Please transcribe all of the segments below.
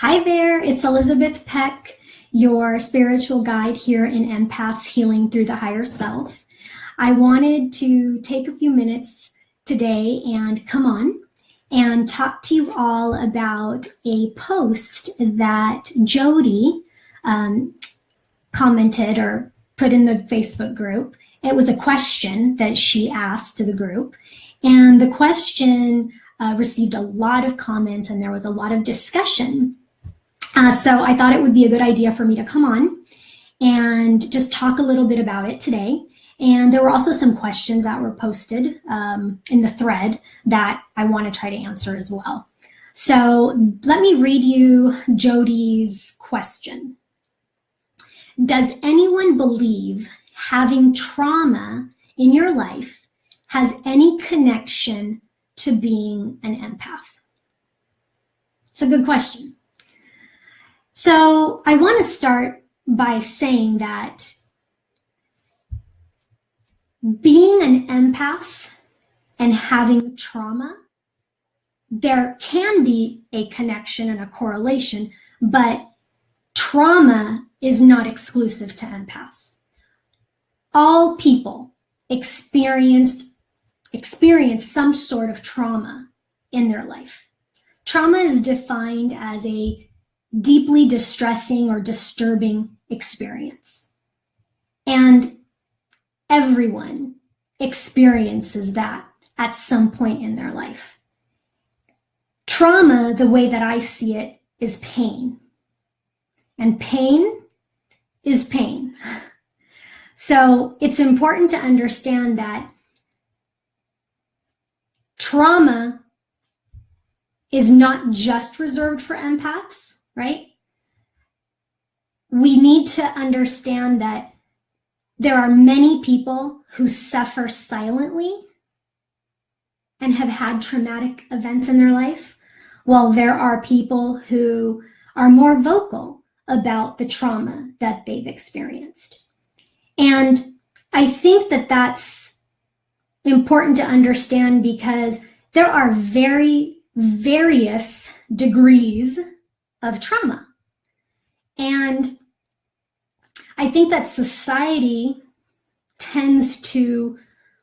Hi there, it's Elizabeth Peck, your spiritual guide here in Empaths Healing Through the Higher Self. I wanted to take a few minutes today and come on and talk to you all about a post that Jody commented or put in the Facebook group. It was a question that she asked to the group, and the question received a lot of comments and there was a lot of discussion. So I thought it would be a good idea for me to come on and just talk a little bit about it today. And there were also some questions that were posted in the thread that I want to try to answer as well. So let me read you Jody's question. Does anyone believe having trauma in your life has any connection to being an empath? It's a good question. So I want to start by saying that being an empath and having trauma, there can be a connection and a correlation, but trauma is not exclusive to empaths. All people experience some sort of trauma in their life. Trauma is defined as a deeply distressing or disturbing experience. And everyone experiences that at some point in their life. Trauma, the way that I see it, is pain. And pain is pain. So it's important to understand that trauma is not just reserved for empaths, right? We need to understand that there are many people who suffer silently and have had traumatic events in their life, while there are people who are more vocal about the trauma that they've experienced. And I think that that's important to understand because there are various degrees of trauma. And I think that society tends to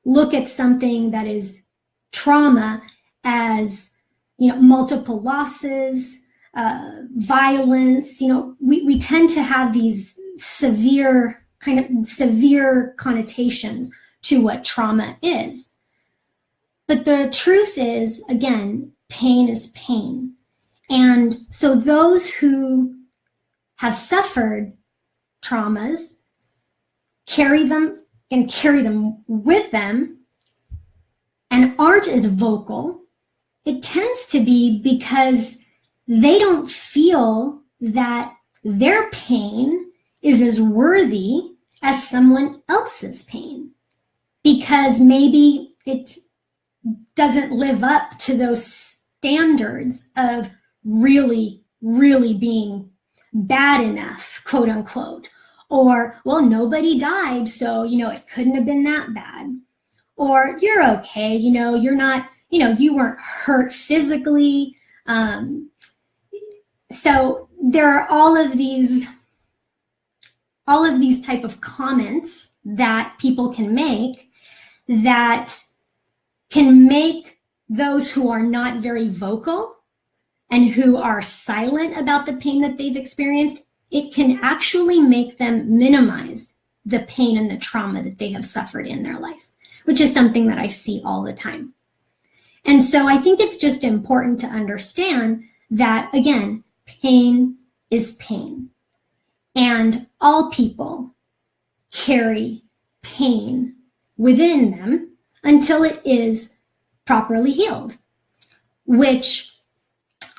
look at something that is trauma as, multiple losses, violence. We tend to have these severe connotations to what trauma is. But the truth is, again, pain is pain. And so those who have suffered traumas carry them with them and aren't as vocal. It tends to be because they don't feel that their pain is as worthy as someone else's pain, because maybe it doesn't live up to those standards of really being bad enough, quote unquote. Or, well, nobody died, so, it couldn't have been that bad. Or you're okay, you're not, you weren't hurt physically. So there are all of these type of comments that people can make that can make those who are not very vocal and who are silent about the pain that they've experienced, it can actually make them minimize the pain and the trauma that they have suffered in their life, which is something that I see all the time. And so I think it's just important to understand that, again, pain is pain. And all people carry pain within them until it is properly healed, which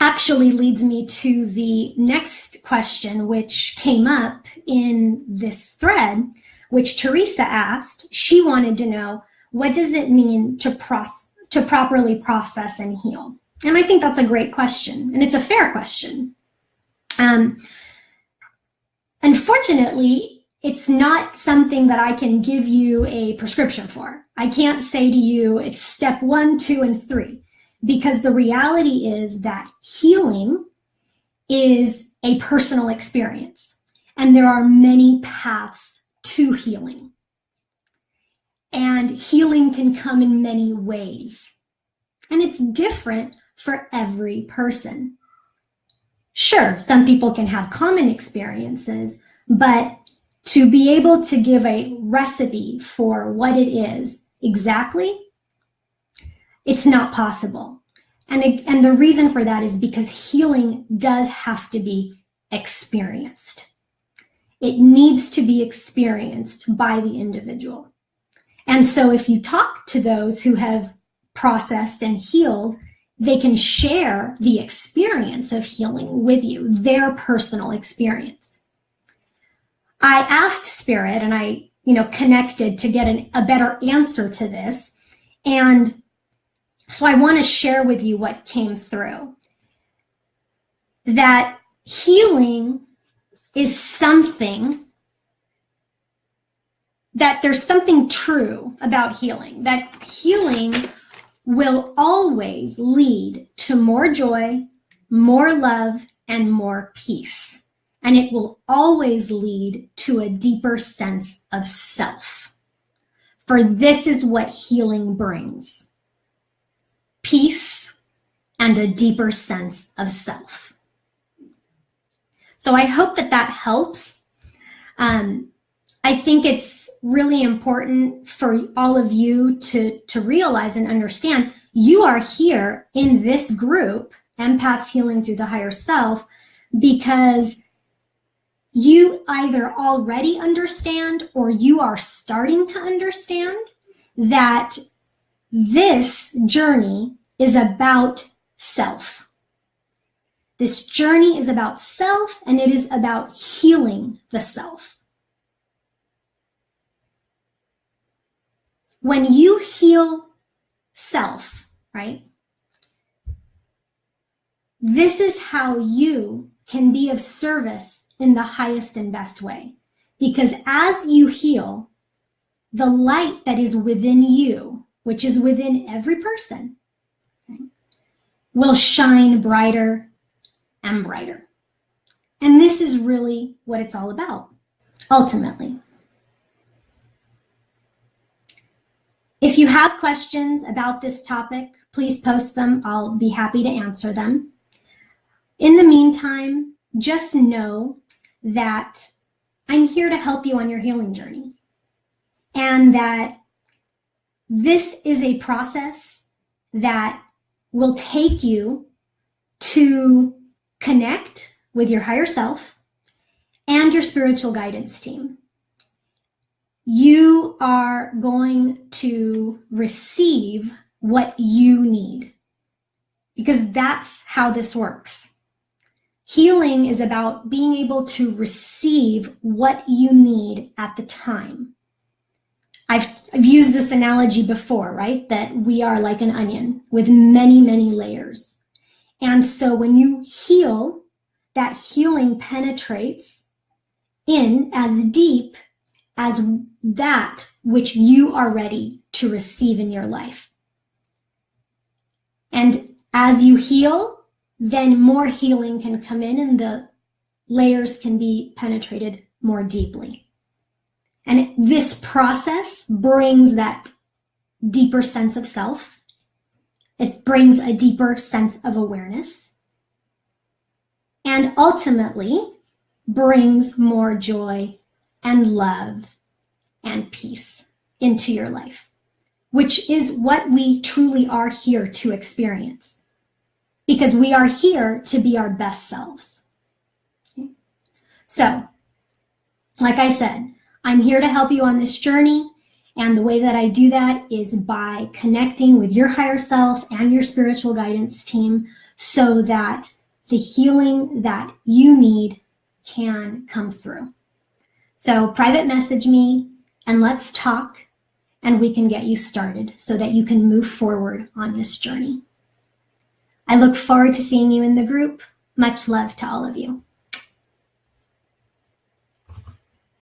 actually leads me to the next question, which came up in this thread, which Teresa asked. She wanted to know, what does it mean to properly process and heal? And I think that's a great question, and it's a fair question. Unfortunately, it's not something that I can give you a prescription for. I can't say to you, it's step 1, 2, and 3, because the reality is that healing is a personal experience, and there are many paths to healing. And healing can come in many ways, and it's different for every person. Sure, some people can have common experiences, but to be able to give a recipe for what it is exactly, it's not possible. And the reason for that is because healing does have to be experienced. It needs to be experienced by the individual. And so if you talk to those who have processed and healed, they can share the experience of healing with you, their personal experience. I asked Spirit, and I connected to get a better answer to this. And so I want to share with you what came through. That healing is something, that there's something true about healing, that healing will always lead to more joy, more love, and more peace. And it will always lead to a deeper sense of self. For this is what healing brings: peace and a deeper sense of self. So I hope that helps. I think it's really important for all of you to realize and understand you are here in this group, Empaths Healing Through the Higher Self, because you either already understand or you are starting to understand that this journey is about self. This journey is about self, and it is about healing the self. When you heal self, right? This is how you can be of service in the highest and best way. Because as you heal, the light that is within you, which is within every person, okay, will shine brighter and brighter. And this is really what it's all about, ultimately. If you have questions about this topic, please post them. I'll be happy to answer them. In the meantime, just know that I'm here to help you on your healing journey, and that this is a process that will take you to connect with your higher self and your spiritual guidance team. You are going to receive what you need, because that's how this works. Healing is about being able to receive what you need at the time. I've used this analogy before, right? That we are like an onion with many, many layers. And so when you heal, that healing penetrates in as deep as that which you are ready to receive in your life. And as you heal, then more healing can come in and the layers can be penetrated more deeply. And this process brings that deeper sense of self. It brings a deeper sense of awareness, and ultimately brings more joy and love and peace into your life, which is what we truly are here to experience, because we are here to be our best selves. Okay? So, like I said, I'm here to help you on this journey, and the way that I do that is by connecting with your higher self and your spiritual guidance team so that the healing that you need can come through. So private message me and let's talk, and we can get you started so that you can move forward on this journey. I look forward to seeing you in the group. Much love to all of you.